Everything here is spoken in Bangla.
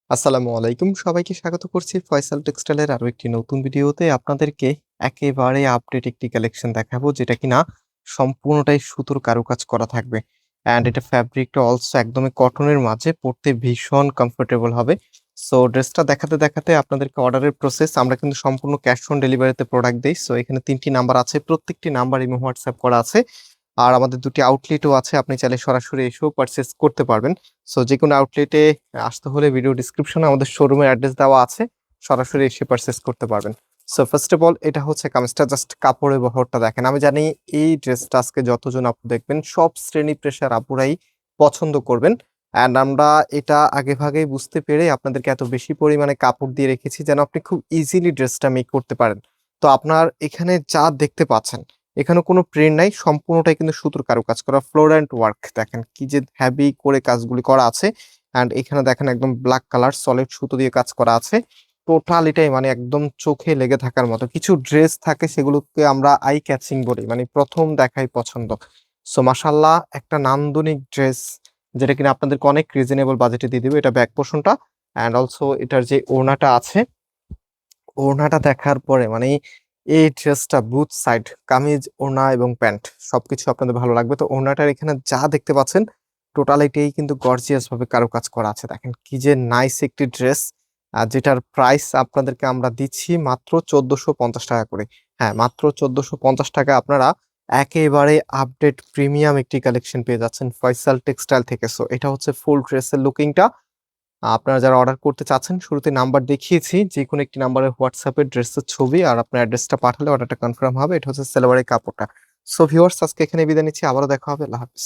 আসসালামু আলাইকুম। সবাইকে স্বাগত করছি ফয়সাল টেক্সটাইলের আরো একটি নতুন ভিডিওতে। আপনাদেরকে একেবারে আপডেট একটি কালেকশন দেখাবো যেটা কিনা সম্পূর্ণটাই সুতোর কারুকাজ করা থাকবে। অ্যান্ড এটা ফ্যাব্রিকটা অলসো একদমই কটনের মাঝে পড়তে ভীষণ কমফোর্টেবল হবে। সো ড্রেসটা দেখাতে আপনাদেরকে অর্ডারের প্রসেস আমরা কিন্তু সম্পূর্ণ ক্যাশ অন ডেলিভারিতে প্রোডাক্ট দেই। সো এখানে ৩ টি নাম্বার আছে। প্রত্যেকটি নাম্বার ইমো, হোয়াটসঅ্যাপ করা আছে। আর আমাদের ২ টি আউটলেটও আছে। আপনি চাইলে সরাসরি এসেও পারচেজ করতে পারবেন। সো যেকোনো আউটলেটে আসতে হলে ভিডিও ডেসক্রিপশনে আমাদের শোরুমের অ্যাড্রেস দেওয়া আছে। সরাসরি এসে পারচেজ করতে পারবেন। সো ফার্স্ট অফ অল এটা হচ্ছে কামিজটা, জাস্ট কাপড়ের বহরটা দেখেন। আমি জানি এই ড্রেসটা আজকে যতজন আপু দেখবেন সব শ্রেণী পেশার আপুরাই পছন্দ করবেন। অ্যান্ড আমরা এটা আগেভাগেই বুঝতে পেরে আপনাদেরকে এত বেশি পরিমাণে কাপড় দিয়ে রেখেছি যেন আপনি খুব ইজিলি ড্রেসটা মেক করতে পারেন। তো আপনার এখানে যা দেখতে পাচ্ছেন, এখানে কোনো প্রিন্ট নাই, সম্পূর্ণটাই কিন্তু সুতোর কারুকাজ করা। ফ্লোরান্ট ওয়ার্ক দেখেন কি যে হেভি করে কাজগুলি করা আছে। অ্যান্ড এখানে দেখেন একদম ব্ল্যাক কালার সলিড সুতো দিয়ে কাজ করা আছে। টোটালিটাই মানে একদম চোখে লেগে থাকার মতো। কিছু ড্রেস থাকে সেগুলোকে আমরা আই ক্যাচিং বলি, মানে প্রথম দেখাই পছন্দ। সো মাশাআল্লাহ একটা নান্দনিক ড্রেস যেটা কিনা আপনাদেরকে অনেক রিজনেবল বাজেটে দিয়ে দিবে। এটা ব্যাক পোরশনটা অ্যান্ড অলসো এটার যে ওড়নাটা আছে, ওড়নাটা দেখার পরে মানে এই ড্রেসটা বুথ সাইড কামিজ, ওড়না এবং প্যান্ট সবকিছু আপনাদের ভালো লাগবে। তো ওড়নাটার এখানে যা দেখতে পাচ্ছেন টোটালিটাই কিন্তু গর্জিয়াস ভাবে কারুকাজ করা আছে। দেখেন কি যে নাইস একটি ড্রেস, যেটার প্রাইস আপনাদেরকে আমরা দিচ্ছি মাত্র ১৪৫০ টাকা করে। হ্যাঁ, মাত্র ১৪৫০ টাকায় আপনারা একেবারে আপডেট প্রিমিয়াম একটি কালেকশন পেয়ে যাচ্ছেন ফয়সাল টেক্সটাইল থেকে। সো এটা হচ্ছে ফুল ড্রেসের লুকিংটা। আপনারা যারা অর্ডার করতে চাচ্ছেন শুরুতে নাম্বার দেখিয়েছি, যেকোনো একটি নাম্বারে হোয়াটসঅ্যাপে ড্রেসের ছবি আর আপনার অ্যাড্রেসটা পাঠালে অর্ডারটা কনফার্ম হবে। এটা হচ্ছে সালোয়ারের কাপড়টা। সো ভিউয়ার্স, আজকে এখানে বিদায় নিচ্ছি। আবারও দেখা হবে। আল্লাহ হাফেজ।